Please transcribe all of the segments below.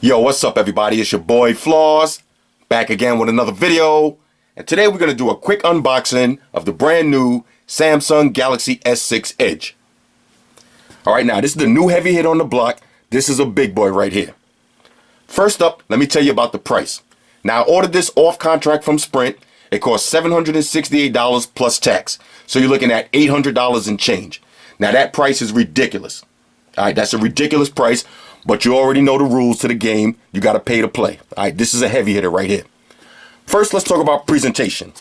Yo, what's up everybody? It's your boy Floss, back again with another video. And today we're going to do a quick unboxing of the brand new Samsung Galaxy S6 Edge. Alright, now this is the new heavy hit on the block. This is a big boy right here. First up, let me tell you about the price. Now I ordered this off contract from Sprint. It cost $768 plus tax. So you're looking at $800 and change. Now that price is ridiculous. Alright, that's a ridiculous price. But you already know the rules to the game. You got to pay to play. All right, this is a heavy hitter right here. First, let's talk about presentation.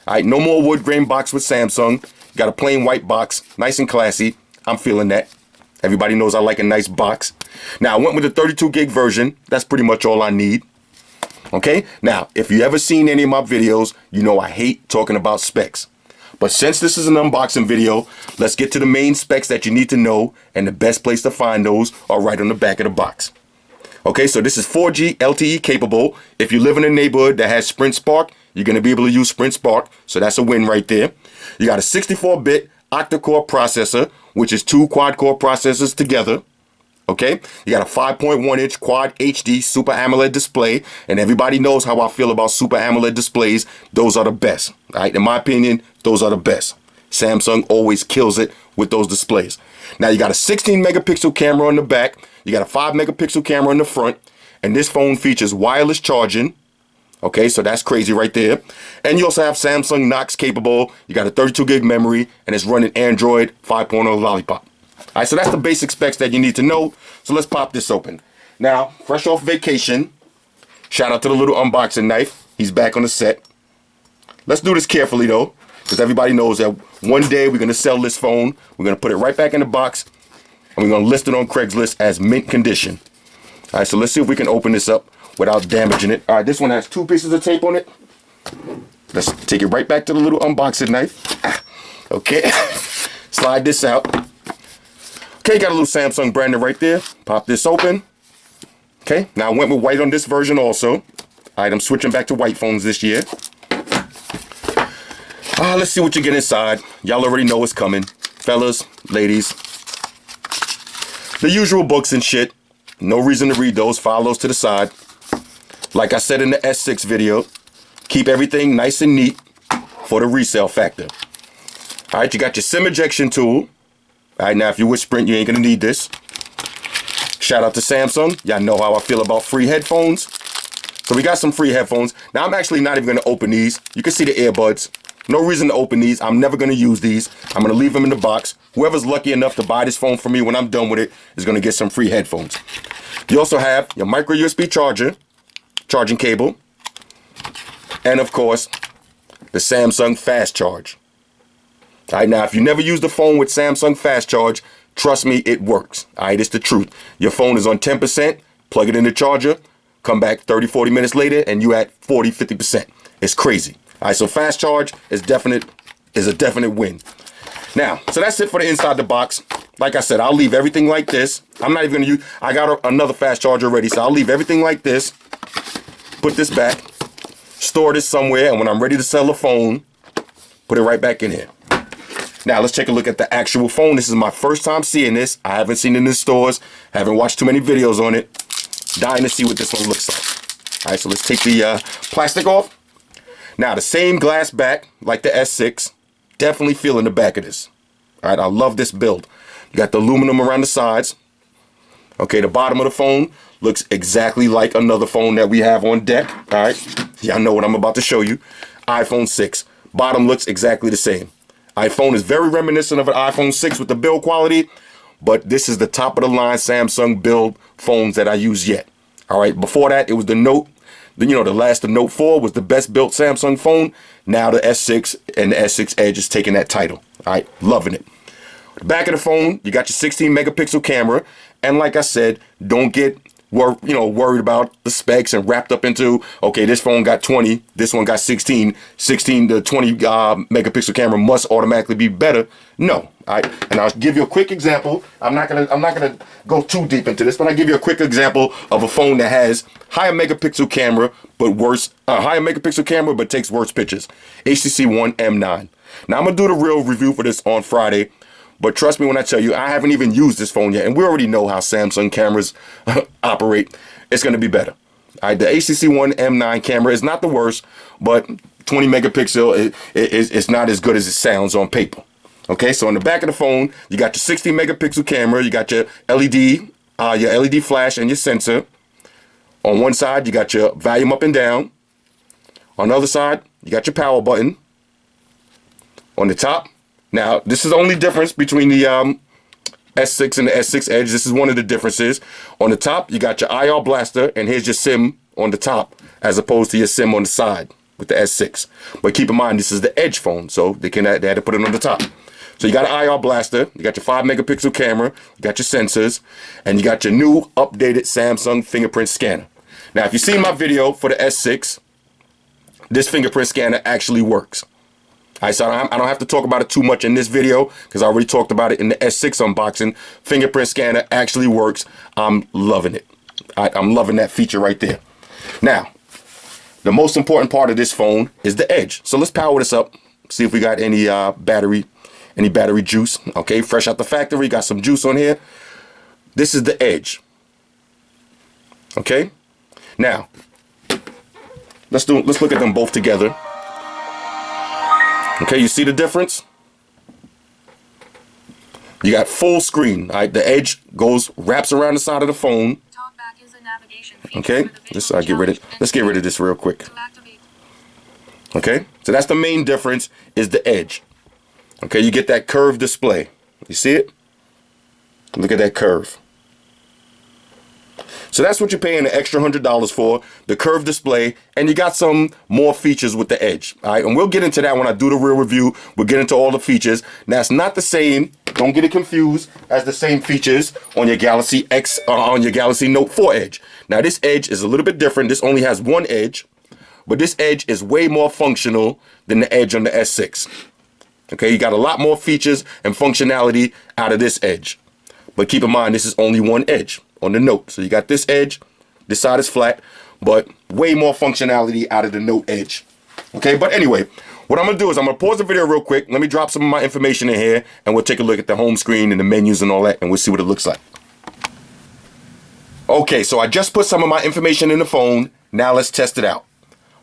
All right, no more wood grain box with Samsung. You got a plain white box, nice and classy. I'm feeling that. Everybody knows I like a nice box. Now, I went with the 32 gig version. That's pretty much all I need. Okay, now, if you ever seen any of my videos, you know I hate talking about specs. But since this is an unboxing video, let's get to the main specs that you need to know, and the best place to find those are right on the back of the box. Okay, so this is 4G LTE capable. If you live in a neighborhood that has Sprint Spark, you're going to be able to use Sprint Spark, so that's a win right there. You got a 64-bit octa-core processor, which is two quad-core processors together. Okay, you got a 5.1-inch Quad HD Super AMOLED display, and everybody knows how I feel about Super AMOLED displays. Those are the best. All right, in my opinion, those are the best. Samsung always kills it with those displays. Now you got a 16 megapixel camera on the back, you got a 5 megapixel camera in the front, and this phone features wireless charging. Okay, so that's crazy right there. And you also have Samsung Knox capable. You got a 32 gig memory, and it's running Android 5.0 Lollipop. All right, so that's the basic specs that you need to know. So let's pop this open. Now, fresh off vacation, shout out to the little unboxing knife. He's back on the set. Let's do this carefully though, because everybody knows that one day we're going to sell this phone. We're going to put it right back in the box, and we're going to list it on Craigslist as mint condition. All right, so let's see if we can open this up without damaging it. All right, this one has 2 pieces of tape on it. Let's take it right back to the little unboxing knife. Okay, slide this out. Okay, got a little Samsung branding right there. Pop this open. Okay, now I went with white on this version also. All right, I'm switching back to white phones this year. Let's see what you get inside. Y'all already know what's coming. Fellas, ladies. The usual books and shit. No reason to read those. File those to the side. Like I said in the S6 video, keep everything nice and neat for the resale factor. All right, you got your SIM ejection tool. All right, now if you're with Sprint, you ain't gonna need this. Shout out to Samsung. Y'all know how I feel about free headphones. So we got some free headphones. Now I'm actually not even gonna open these. You can see the earbuds. No reason to open these. I'm never gonna use these. I'm gonna leave them in the box. Whoever's lucky enough to buy this phone from me when I'm done with it is gonna get some free headphones. You also have your micro USB charger, charging cable, and of course, the Samsung Fast Charge. All right, now if you never used a phone with Samsung Fast Charge, trust me, it works. All right, it's the truth. Your phone is on 10%, plug it in the charger, come back 30, 40 minutes later, and you at 40, 50%. It's crazy. All right, so Fast Charge is a definite win. Now, so that's it for the inside the box. Like I said, I'll leave everything like this. I'm not even gonna use, I got another Fast Charger ready, so I'll leave everything like this, put this back, store this somewhere, and when I'm ready to sell the phone, put it right back in here. Now let's take a look at the actual phone. This is my first time seeing this. I haven't seen it in the stores. Haven't watched too many videos on it. Dying to see what this one looks like. All right, so let's take the plastic off. Now the same glass back like the S6. Definitely feeling the back of this. All right, I love this build. You got the aluminum around the sides. Okay, the bottom of the phone looks exactly like another phone that we have on deck. All right, y'all know what I'm about to show you. iPhone 6. Bottom looks exactly the same. iPhone is very reminiscent of an iPhone 6 with the build quality, but this is the top of the line Samsung build phones that I use yet. All right, before that, it was the Note. The Note 4 was the best built Samsung phone. Now the S6 and the S6 Edge is taking that title. All right, loving it. The back of the phone, you got your 16 megapixel camera. And like I said, don't get worried about the specs and wrapped up into, okay, this phone got 20, this one got 16 to 20 megapixel camera must automatically be better. No. And I'll give you a quick example. I'm not gonna go too deep into this, but I'll give you a quick example of a phone that has higher megapixel camera but takes worse pictures. HTC One M9. Now I'm gonna do the real review for this on Friday, But trust me when I tell you, I haven't even used this phone yet, and we already know how Samsung cameras operate. It's going to be better. All right, the HTC One M9 camera is not the worst, but 20 megapixel it's not as good as it sounds on paper. Okay, so on the back of the phone, you got your 60 megapixel camera, you got your LED flash and your sensor. On one side, you got your volume up and down. On the other side, you got your power button. On the top, now this is the only difference between the S6 and the S6 Edge. This is one of the differences. On the top, you got your IR blaster, and here's your SIM on the top, as opposed to your SIM on the side with the S6. But keep in mind, this is the Edge phone, so they had to put it on the top. So you got an IR blaster, you got your 5 megapixel camera, you got your sensors, and you got your new updated Samsung Fingerprint Scanner. Now, if you've seen my video for the S6, this Fingerprint Scanner actually works. All right, so I don't have to talk about it too much in this video because I already talked about it in the S6 unboxing. Fingerprint Scanner actually works. I'm loving it. I'm loving that feature right there. Now, the most important part of this phone is the Edge. So let's power this up, see if we got any battery juice. Okay, fresh out the factory, got some juice on here. This is the Edge. Okay, now let's look at them both together. Okay, you see the difference? You got full screen. All right, the Edge wraps around the side of the phone. Okay, let's get rid of this real quick. Okay, so that's the main difference is the Edge. Okay, you get that curved display. You see it? Look at that curve. So that's what you're paying the extra $100 for, the curved display, and you got some more features with the Edge. All right, and we'll get into that when I do the real review. We'll get into all the features. Now, it's not the same, don't get it confused, as the same features on your Galaxy Note 4 Edge. Now, this Edge is a little bit different. This only has one edge, but this Edge is way more functional than the Edge on the S6. Okay, you got a lot more features and functionality out of this Edge. But keep in mind, this is only one edge on the Note. So you got this edge, this side is flat, but way more functionality out of the Note Edge. Okay, but anyway, what I'm gonna do is I'm gonna pause the video real quick. Let me drop some of my information in here, and we'll take a look at the home screen and the menus and all that, and we'll see what it looks like. Okay, so I just put some of my information in the phone. Now let's test it out.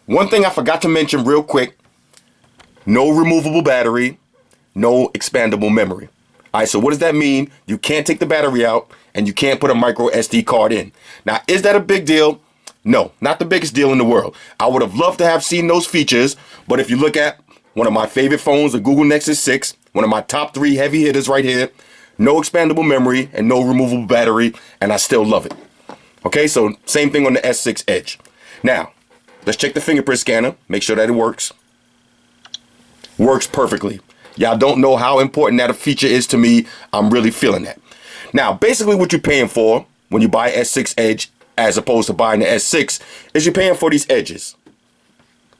One thing I forgot to mention real quick, no removable battery, no expandable memory. All right, so what does that mean? You can't take the battery out and you can't put a micro SD card in. Now, is that a big deal? No, not the biggest deal in the world. I would have loved to have seen those features, but if you look at one of my favorite phones, the Google Nexus 6, one of my top 3 heavy hitters right here, no expandable memory and no removable battery, and I still love it. Okay, so same thing on the S6 Edge. Now, let's check the fingerprint scanner, make sure that it works. Works perfectly. Y'all don't know how important that a feature is to me. I'm really feeling that. Now, basically what you're paying for when you buy S6 Edge as opposed to buying the S6 is you're paying for these edges.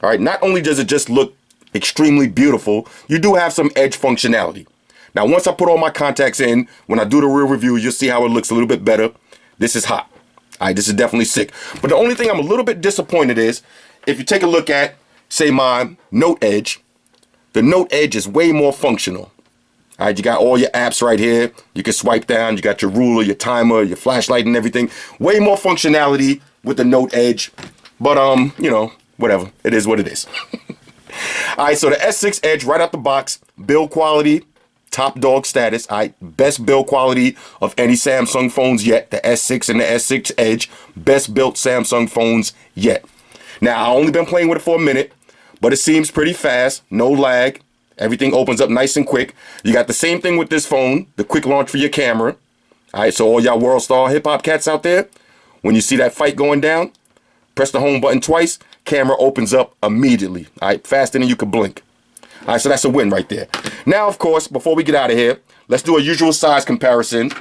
All right, not only does it just look extremely beautiful, you do have some edge functionality. Now, once I put all my contacts in, when I do the real review, you'll see how it looks a little bit better. This is hot. All right, this is definitely sick. But the only thing I'm a little bit disappointed is if you take a look at, say, my Note Edge, the Note Edge is way more functional. All right, you got all your apps right here. You can swipe down. You got your ruler, your timer, your flashlight and everything. Way more functionality with the Note Edge. But, you know, whatever. It is what it is. All right, so the S6 Edge right out the box, build quality, top dog status. All right, best build quality of any Samsung phones yet. The S6 and the S6 Edge, best built Samsung phones yet. Now, I've only been playing with it for a minute, but it seems pretty fast, no lag. Everything opens up nice and quick. You got the same thing with this phone, the quick launch for your camera. All right, so all y'all world star hip hop cats out there, when you see that fight going down, press the home button twice, camera opens up immediately. All right, faster than you could blink. All right, so that's a win right there. Now, of course, before we get out of here, let's do a usual size comparison.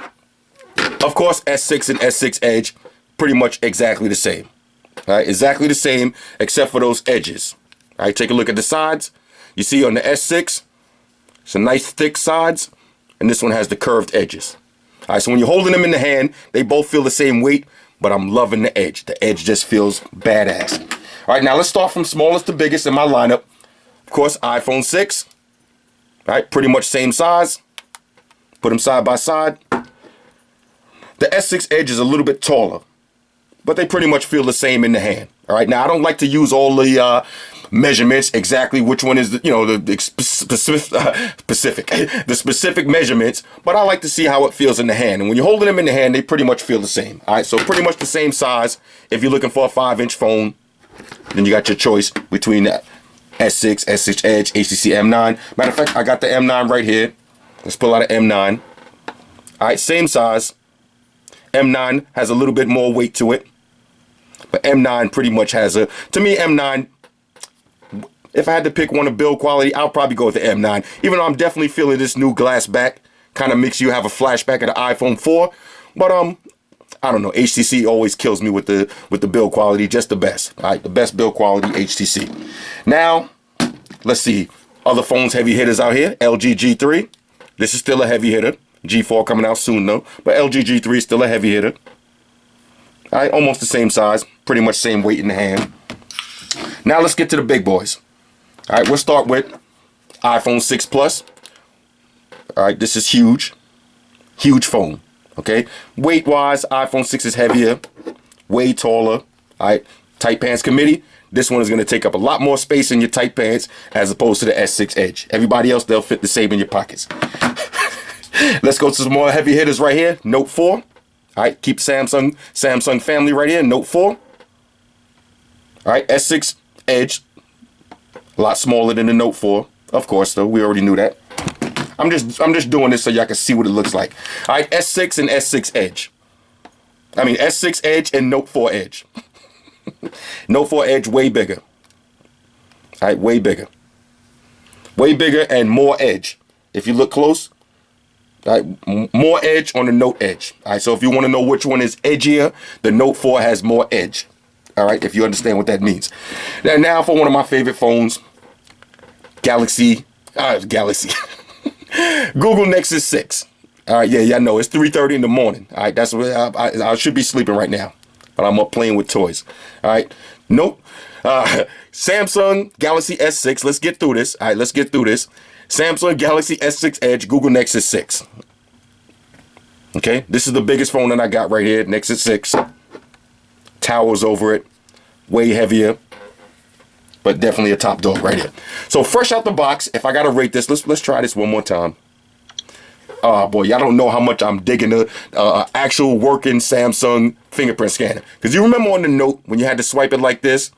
Of course, S6 and S6 Edge, pretty much exactly the same. All right, exactly the same, except for those edges. All right, take a look at the sides. You see on the S6, some nice thick sides, and this one has the curved edges. All right, so when you're holding them in the hand, they both feel the same weight, but I'm loving the Edge. The Edge just feels badass. All right, now let's start from smallest to biggest in my lineup. Of course, iPhone 6. All right, pretty much same size. put them side by side. The S6 Edge is a little bit taller, but they pretty much feel the same in the hand. All right, now I don't like to use all the measurements, exactly which one is the specific measurements, but I like to see how it feels in the hand. And when you're holding them in the hand, they pretty much feel the same. All right, so pretty much the same size. If you're looking for a 5-inch phone, then you got your choice between that S6, S6 Edge, HTC M9. Matter of fact, I got the M9 right here. Let's pull out an M9. All right, same size. M9 has a little bit more weight to it, but M9 pretty much has to me, M9, if I had to pick one of build quality, I'll probably go with the M9. Even though I'm definitely feeling this new glass back, kind of makes you have a flashback of the iPhone 4. But I don't know, HTC always kills me with the build quality, just the best. All right, the best build quality, HTC. Now, let's see, other phones, heavy hitters out here. LG G3, this is still a heavy hitter. G4 coming out soon though, but LG G3 is still a heavy hitter. All right, almost the same size, pretty much same weight in the hand. Now let's get to the big boys. All right, we'll start with iPhone 6 Plus. All right, this is huge phone. Okay, weight-wise, iPhone 6 is heavier, way taller. All right, tight pants committee. This one is going to take up a lot more space in your tight pants as opposed to the S6 Edge. Everybody else, they'll fit the same in your pockets. Let's go to some more heavy hitters right here. Note 4. All right, keep Samsung family right here. Note 4. All right, S6 Edge, a lot smaller than the Note 4. Of course, though, we already knew that. I'm just doing this so y'all can see what it looks like. All right, S6 and S6 Edge. I mean, S6 Edge and Note 4 Edge. Note 4 Edge way bigger. All right, way bigger. Way bigger and more edge. If you look close, all right, more edge on the Note Edge. All right, so if you want to know which one is edgier, the Note 4 has more edge. All right, if you understand what that means. Now for one of my favorite phones, Galaxy. Google Nexus 6. All right, yeah, I know it's 3:30 in the morning. All right, that's what I should be sleeping right now, but I'm up playing with toys. All right, nope. Samsung Galaxy S6. Let's get through this. All right, let's get through this. Samsung Galaxy S6 Edge, Google Nexus 6. Okay, this is the biggest phone that I got right here, Nexus 6. Towers over it, way heavier, but definitely a top dog right here. So fresh out the box, if I gotta rate this, let's try this one more time. Oh boy, y'all don't know how much I'm digging the actual working Samsung fingerprint scanner. Because you remember on the Note, when you had to swipe it like this,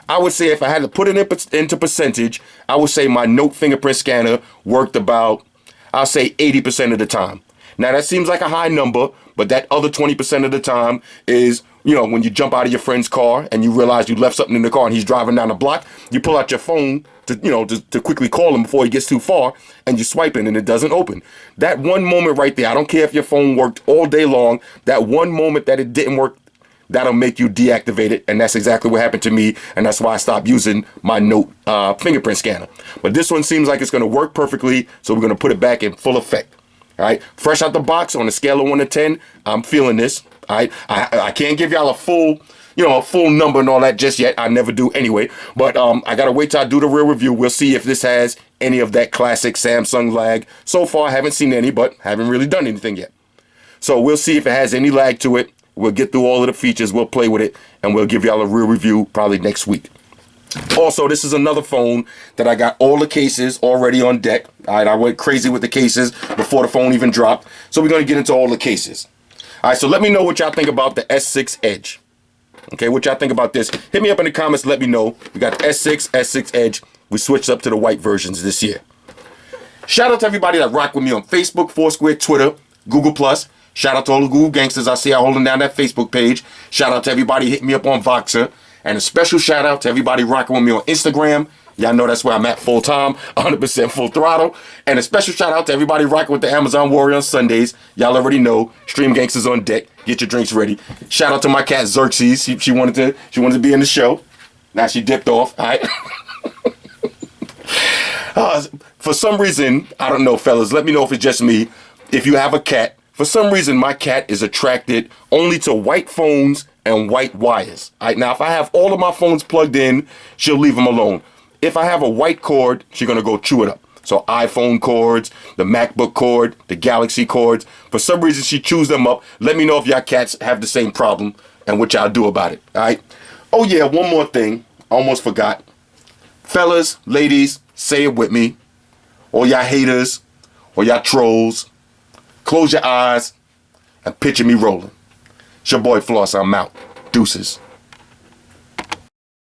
I would say if I had to put it into percentage, I would say my Note fingerprint scanner worked about, I'll say 80% of the time. Now that seems like a high number, but that other 20% of the time is, when you jump out of your friend's car and you realize you left something in the car and he's driving down the block, you pull out your phone to quickly call him before he gets too far, and you swipe it and it doesn't open. That one moment right there, I don't care if your phone worked all day long, that one moment that it didn't work, that'll make you deactivate it, and that's exactly what happened to me, and that's why I stopped using my Note fingerprint scanner. But this one seems like it's going to work perfectly, so we're going to put it back in full effect. All right, fresh out the box on a scale of 1 to 10, I'm feeling this. All right, I can't give y'all a full number and all that just yet. I never do anyway. But I gotta wait till I do the real review. We'll see if this has any of that classic Samsung lag. So far, I haven't seen any, but haven't really done anything yet. So we'll see if it has any lag to it. We'll get through all of the features. We'll play with it, and we'll give y'all a real review probably next week. Also, this is another phone that I got all the cases already on deck. All right, I went crazy with the cases before the phone even dropped. So we're going to get into all the cases. All right, so let me know what y'all think about the S6 Edge. Okay, what y'all think about this? Hit me up in the comments. Let me know. We got the S6, S6 Edge. We switched up to the white versions this year. Shout out to everybody that rock with me on Facebook, Foursquare, Twitter, Google+. Shout out to all the Google gangsters I see out holding down that Facebook page. Shout out to everybody hitting me up on Voxer. And a special shout out to everybody rocking with me on Instagram. Y'all know that's where I'm at full time, 100% full throttle. And a special shout out to everybody rocking with the Amazon Warrior on Sundays. Y'all already know, Stream Gangsters on deck. Get your drinks ready. Shout out to my cat Xerxes. She wanted to be in the show. Now she dipped off. All right. For some reason, I don't know, fellas. Let me know if it's just me. If you have a cat, for some reason, my cat is attracted only to white phones and white wires. All right, now, if I have all of my phones plugged in, she'll leave them alone. If I have a white cord, she's going to go chew it up. So iPhone cords, the MacBook cord, the Galaxy cords. For some reason, she chews them up. Let me know if y'all cats have the same problem and what y'all do about it, all right? Oh yeah, one more thing. Almost forgot. Fellas, ladies, say it with me. All y'all haters, all y'all trolls, close your eyes and picture me rolling. It's your boy Floss, I'm out. Deuces.